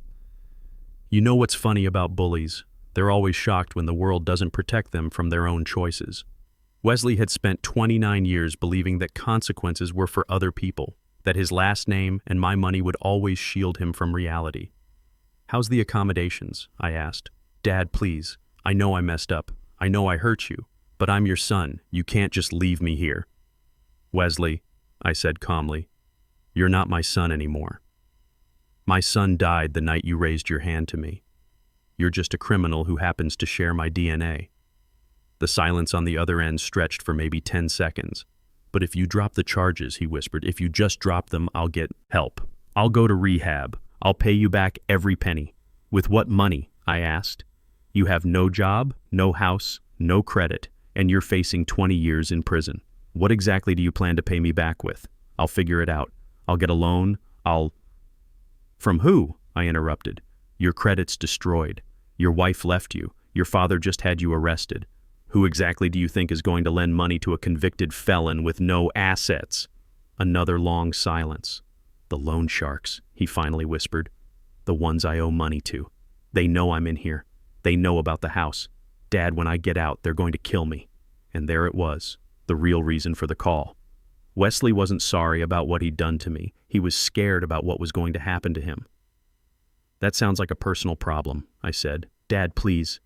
You know what's funny about bullies? They're always shocked when the world doesn't protect them from their own choices. Wesley had spent 29 years believing that consequences were for other people, that his last name and my money would always shield him from reality. How's the accommodations? I asked. Dad, please. I know I messed up. I know I hurt you. But I'm your son. You can't just leave me here. Wesley, I said calmly, you're not my son anymore. My son died the night you raised your hand to me. You're just a criminal who happens to share my DNA. The silence on the other end stretched for maybe 10 seconds. But if you drop the charges, he whispered, if you just drop them, I'll get help. I'll go to rehab. I'll pay you back every penny. With what money? I asked. You have no job, no house, no credit, and you're facing 20 years in prison. What exactly do you plan to pay me back with? I'll figure it out. I'll get a loan. From who? I interrupted. Your credit's destroyed. Your wife left you. Your father just had you arrested. Who exactly do you think is going to lend money to a convicted felon with no assets? Another long silence. The loan sharks, he finally whispered. The ones I owe money to. They know I'm in here. They know about the house. Dad, when I get out, they're going to kill me. And there it was, the real reason for the call. Wesley wasn't sorry about what he'd done to me. He was scared about what was going to happen to him. That sounds like a personal problem, I said. Dad, please.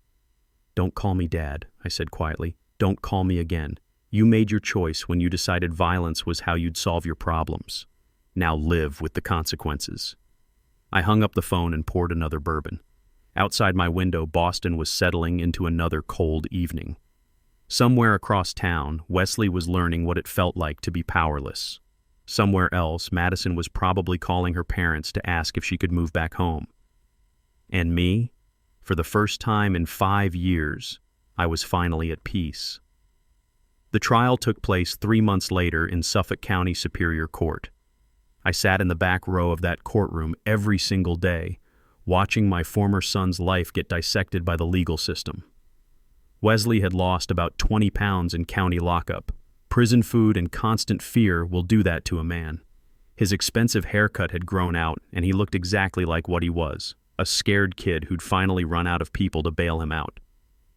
Don't call me Dad, I said quietly. Don't call me again. You made your choice when you decided violence was how you'd solve your problems. Now live with the consequences. I hung up the phone and poured another bourbon. Outside my window, Boston was settling into another cold evening. Somewhere across town, Wesley was learning what it felt like to be powerless. Somewhere else, Madison was probably calling her parents to ask if she could move back home. And me? For the first time in 5 years, I was finally at peace. The trial took place 3 months later in Suffolk County Superior Court. I sat in the back row of that courtroom every single day, watching my former son's life get dissected by the legal system. Wesley had lost about 20 pounds in county lockup. Prison food and constant fear will do that to a man. His expensive haircut had grown out, and he looked exactly like what he was, a scared kid who'd finally run out of people to bail him out.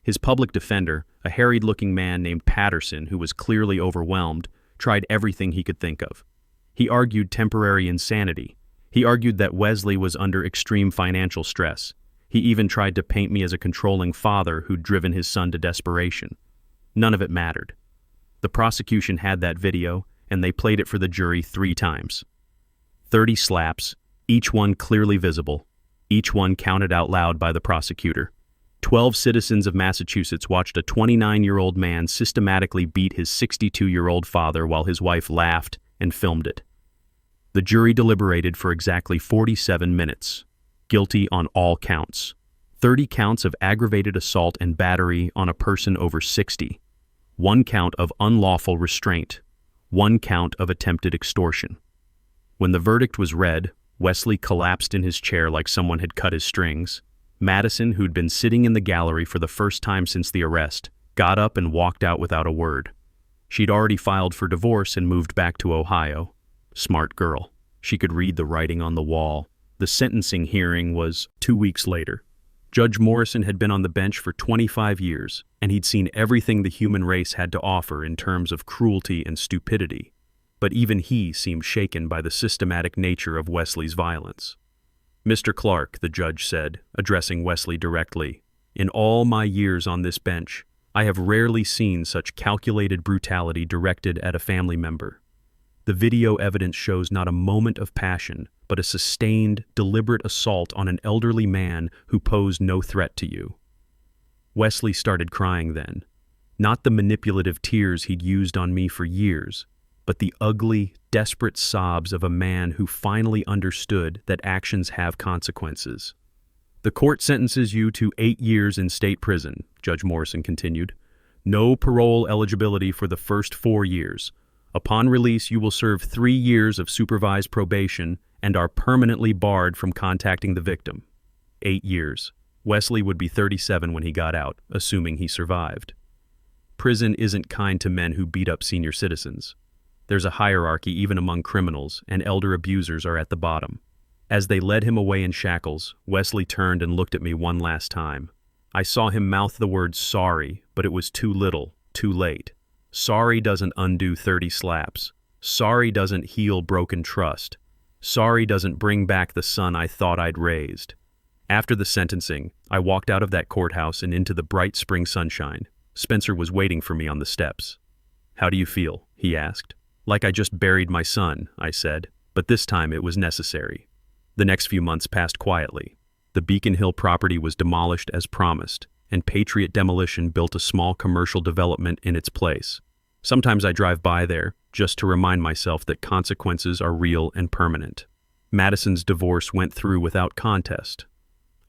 His public defender, a harried-looking man named Patterson who was clearly overwhelmed, tried everything he could think of. He argued temporary insanity. He argued that Wesley was under extreme financial stress. He even tried to paint me as a controlling father who'd driven his son to desperation. None of it mattered. The prosecution had that video, and they played it for the jury 3 times. 30 slaps, each one clearly visible, each one counted out loud by the prosecutor. 12 citizens of Massachusetts watched a 29-year-old man systematically beat his 62-year-old father while his wife laughed and filmed it. The jury deliberated for exactly 47 minutes. Guilty on all counts. 30 counts of aggravated assault and battery on a person over 60. 1 count of unlawful restraint. 1 count of attempted extortion. When the verdict was read, Wesley collapsed in his chair like someone had cut his strings. Madison, who'd been sitting in the gallery for the first time since the arrest, got up and walked out without a word. She'd already filed for divorce and moved back to Ohio. Smart girl. She could read the writing on the wall. The sentencing hearing was 2 weeks later. Judge Morrison had been on the bench for 25 years, and he'd seen everything the human race had to offer in terms of cruelty and stupidity. But even he seemed shaken by the systematic nature of Wesley's violence. "Mr. Clark," the judge said, addressing Wesley directly, "in all my years on this bench, I have rarely seen such calculated brutality directed at a family member. The video evidence shows not a moment of passion, but a sustained, deliberate assault on an elderly man who posed no threat to you." Wesley started crying then. Not the manipulative tears he'd used on me for years, but the ugly, desperate sobs of a man who finally understood that actions have consequences. "The court sentences you to 8 years in state prison," Judge Morrison continued. "No parole eligibility for the first 4 years. Upon release, you will serve 3 years of supervised probation and are permanently barred from contacting the victim." 8 years. Wesley would be 37 when he got out, assuming he survived. Prison isn't kind to men who beat up senior citizens. There's a hierarchy even among criminals, and elder abusers are at the bottom. As they led him away in shackles, Wesley turned and looked at me one last time. I saw him mouth the word sorry, but it was too little, too late. Sorry doesn't undo 30 slaps. Sorry doesn't heal broken trust. Sorry doesn't bring back the son I thought I'd raised. After the sentencing, I walked out of that courthouse and into the bright spring sunshine. Spencer was waiting for me on the steps. "How do you feel?" he asked. "Like I just buried my son," I said, but this time it was necessary. The next few months passed quietly. The Beacon Hill property was demolished as promised, and Patriot Demolition built a small commercial development in its place. Sometimes I drive by there just to remind myself that consequences are real and permanent. Madison's divorce went through without contest.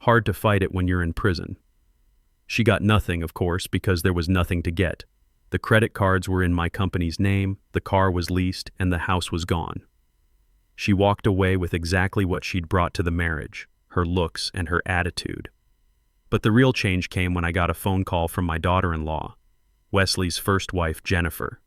Hard to fight it when you're in prison. She got nothing, of course, because there was nothing to get. The credit cards were in my company's name, the car was leased, and the house was gone. She walked away with exactly what she'd brought to the marriage, her looks and her attitude. But the real change came when I got a phone call from my daughter-in-law, Wesley's first wife, Jennifer.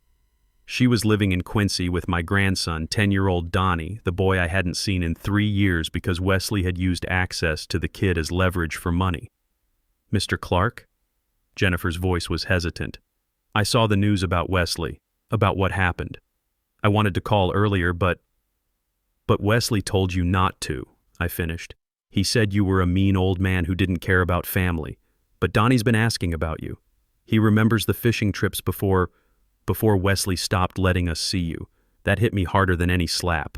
She was living in Quincy with my grandson, 10-year-old Donnie, the boy I hadn't seen in 3 years because Wesley had used access to the kid as leverage for money. "Mr. Clark?" Jennifer's voice was hesitant. "I saw the news about Wesley, about what happened. I wanted to call earlier, but Wesley told you not to," I finished. "He said you were a mean old man who didn't care about family. But Donnie's been asking about you. He remembers the fishing trips before Wesley stopped letting us see you. That hit me harder than any slap.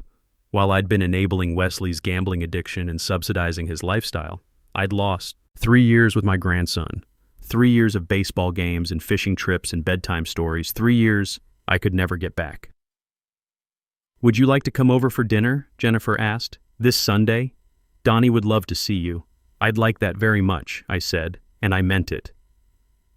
While I'd been enabling Wesley's gambling addiction and subsidizing his lifestyle, I'd lost 3 years with my grandson, 3 years of baseball games and fishing trips and bedtime stories, 3 years I could never get back." "Would you like to come over for dinner?" Jennifer asked. "This Sunday? Donnie would love to see you." "I'd like that very much," I said, and I meant it.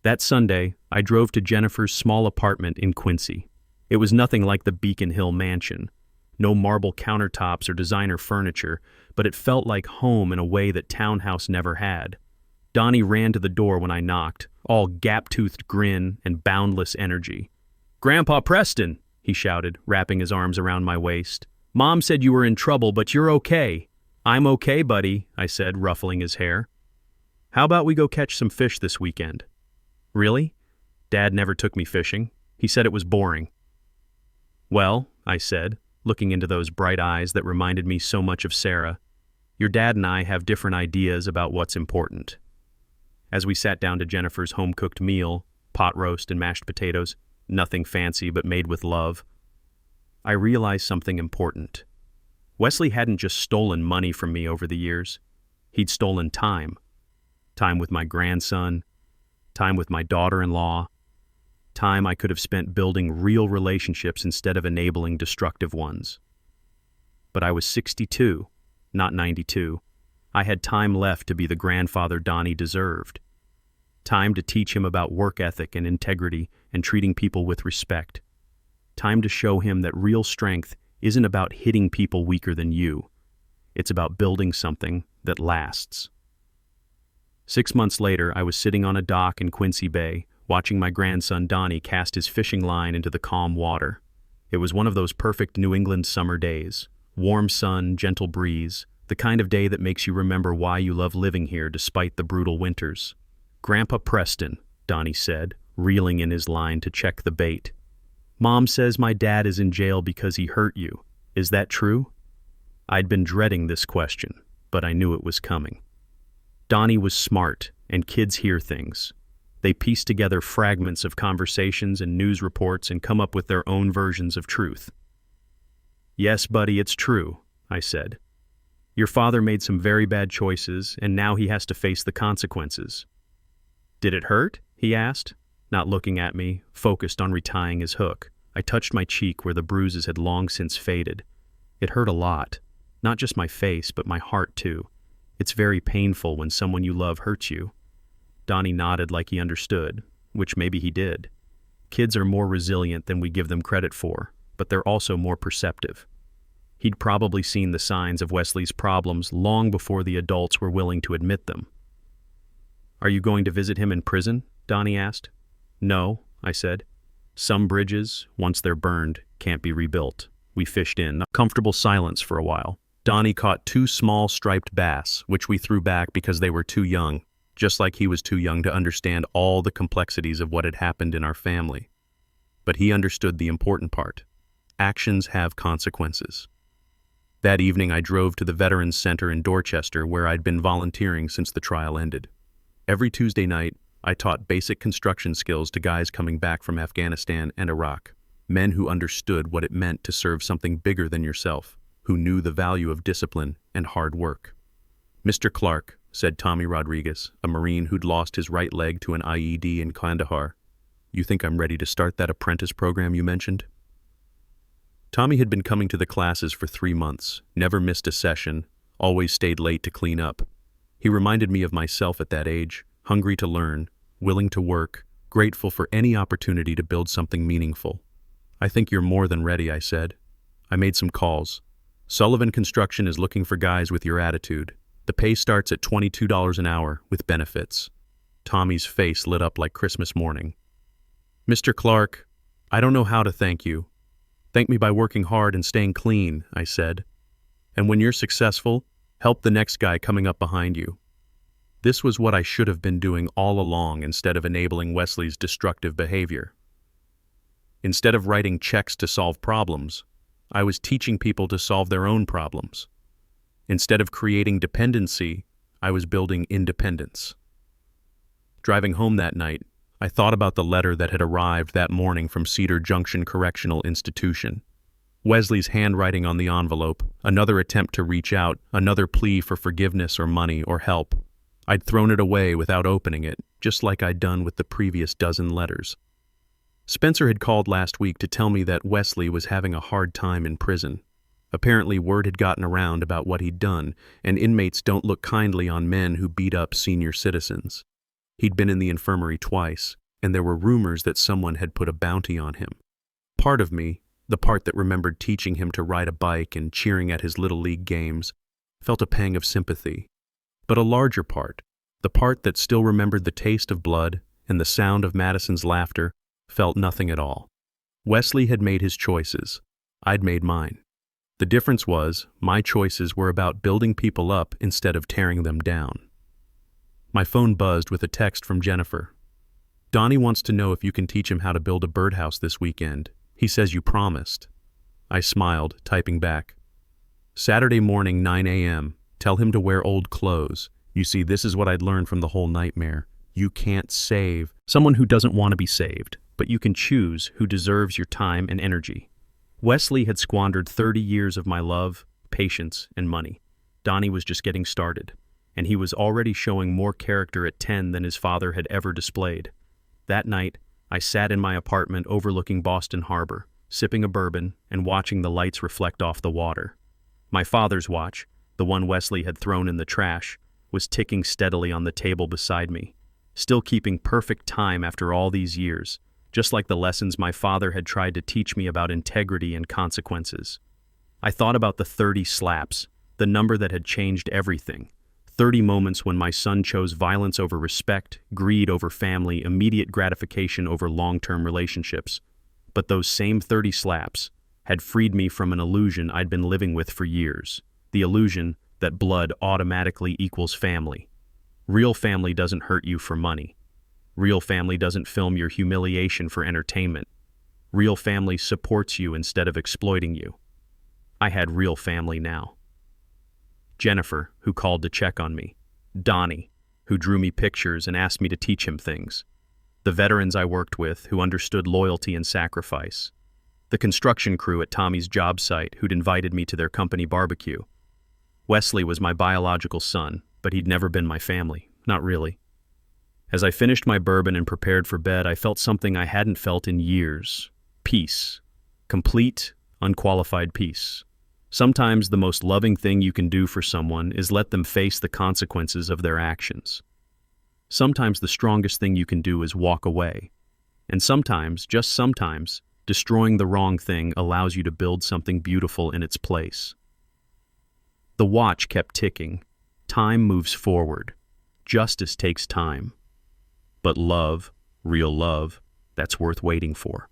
That Sunday, I drove to Jennifer's small apartment in Quincy. It was nothing like the Beacon Hill mansion. No marble countertops or designer furniture, but it felt like home in a way that townhouse never had. Donnie ran to the door when I knocked, all gap-toothed grin and boundless energy. "Grandpa Preston!" he shouted, wrapping his arms around my waist. "Mom said you were in trouble, but you're okay." "I'm okay, buddy," I said, ruffling his hair. "How about we go catch some fish this weekend?" "Really? Dad never took me fishing. He said it was boring." "Well," I said, looking into those bright eyes that reminded me so much of Sarah, "your dad and I have different ideas about what's important." As we sat down to Jennifer's home-cooked meal, pot roast and mashed potatoes, nothing fancy but made with love, I realized something important. Wesley hadn't just stolen money from me over the years. He'd stolen time. Time with my grandson, time with my daughter-in-law, time I could have spent building real relationships instead of enabling destructive ones. But I was 62, not 92. I had time left to be the grandfather Donnie deserved. Time to teach him about work ethic and integrity and treating people with respect. Time to show him that real strength isn't about hitting people weaker than you. It's about building something that lasts. 6 months later, I was sitting on a dock in Quincy Bay, watching my grandson Donnie cast his fishing line into the calm water. It was one of those perfect New England summer days. Warm sun, gentle breeze, the kind of day that makes you remember why you love living here despite the brutal winters. "Grandpa Preston," Donnie said, reeling in his line to check the bait. "Mom says my dad is in jail because he hurt you. Is that true?" I'd been dreading this question, but I knew it was coming. Donnie was smart, and kids hear things. They piece together fragments of conversations and news reports and come up with their own versions of truth. "Yes, buddy, it's true," I said. "Your father made some very bad choices, and now he has to face the consequences." "Did it hurt?" he asked, not looking at me, focused on retying his hook. I touched my cheek where the bruises had long since faded. It hurt a lot. Not just my face, but my heart too. It's very painful when someone you love hurts you. Donnie nodded like he understood, which maybe he did. Kids are more resilient than we give them credit for, but they're also more perceptive. He'd probably seen the signs of Wesley's problems long before the adults were willing to admit them. "Are you going to visit him in prison?" Donnie asked. "No," I said. "Some bridges, once they're burned, can't be rebuilt." We fished in, a comfortable silence for a while. Donnie caught 2 small striped bass, which we threw back because they were too young, just like he was too young to understand all the complexities of what had happened in our family. But he understood the important part. Actions have consequences. That evening I drove to the Veterans Center in Dorchester, where I'd been volunteering since the trial ended. Every Tuesday night, I taught basic construction skills to guys coming back from Afghanistan and Iraq, men who understood what it meant to serve something bigger than yourself, who knew the value of discipline and hard work. "Mr. Clark," said Tommy Rodriguez, a Marine who'd lost his right leg to an IED in Kandahar, "you think I'm ready to start that apprentice program you mentioned?" Tommy had been coming to the classes for 3 months, never missed a session, always stayed late to clean up. He reminded me of myself at that age, hungry to learn, willing to work, grateful for any opportunity to build something meaningful. "I think you're more than ready," I said. I made some calls. "Sullivan Construction is looking for guys with your attitude. The pay starts at $22 an hour with benefits." Tommy's face lit up like Christmas morning. "Mr. Clark, I don't know how to thank you. Thank me by working hard and staying clean," I said. "And when you're successful, help the next guy coming up behind you." This was what I should have been doing all along instead of enabling Wesley's destructive behavior. Instead of writing checks to solve problems, I was teaching people to solve their own problems. Instead of creating dependency, I was building independence. Driving home that night, I thought about the letter that had arrived that morning from Cedar Junction Correctional Institution. Wesley's handwriting on the envelope, another attempt to reach out, another plea for forgiveness or money or help. I'd thrown it away without opening it, just like I'd done with the previous dozen letters. Spencer had called last week to tell me that Wesley was having a hard time in prison. Apparently word had gotten around about what he'd done, and inmates don't look kindly on men who beat up senior citizens. He'd been in the infirmary twice, and there were rumors that someone had put a bounty on him. Part of me, the part that remembered teaching him to ride a bike and cheering at his Little League games, felt a pang of sympathy. But a larger part, the part that still remembered the taste of blood and the sound of Madison's laughter, felt nothing at all. Wesley had made his choices. I'd made mine. The difference was, my choices were about building people up instead of tearing them down. My phone buzzed with a text from Jennifer. "Donnie wants to know if you can teach him how to build a birdhouse this weekend. He says you promised." I smiled, typing back. "Saturday morning, 9 a.m. Tell him to wear old clothes. You see, this is what I'd learned from the whole nightmare. You can't save someone who doesn't want to be saved, but you can choose who deserves your time and energy." Wesley had squandered 30 years of my love, patience, and money. Donnie was just getting started, and he was already showing more character at 10 than his father had ever displayed. That night, I sat in my apartment overlooking Boston Harbor, sipping a bourbon and watching the lights reflect off the water. My father's watch, the one Wesley had thrown in the trash, was ticking steadily on the table beside me, still keeping perfect time after all these years, just like the lessons my father had tried to teach me about integrity and consequences. I thought about the 30 slaps, the number that had changed everything. 30 moments when my son chose violence over respect, greed over family, immediate gratification over long-term relationships. But those same 30 slaps had freed me from an illusion I'd been living with for years. The illusion that blood automatically equals family. Real family doesn't hurt you for money. Real family doesn't film your humiliation for entertainment. Real family supports you instead of exploiting you. I had real family now. Jennifer, who called to check on me. Donnie, who drew me pictures and asked me to teach him things. The veterans I worked with, who understood loyalty and sacrifice. The construction crew at Tommy's job site, who'd invited me to their company barbecue. Wesley was my biological son, but he'd never been my family. Not really. As I finished my bourbon and prepared for bed, I felt something I hadn't felt in years. Peace. Complete, unqualified peace. Sometimes the most loving thing you can do for someone is let them face the consequences of their actions. Sometimes the strongest thing you can do is walk away. And sometimes, just sometimes, destroying the wrong thing allows you to build something beautiful in its place. The watch kept ticking. Time moves forward. Justice takes time. But love, real love, that's worth waiting for.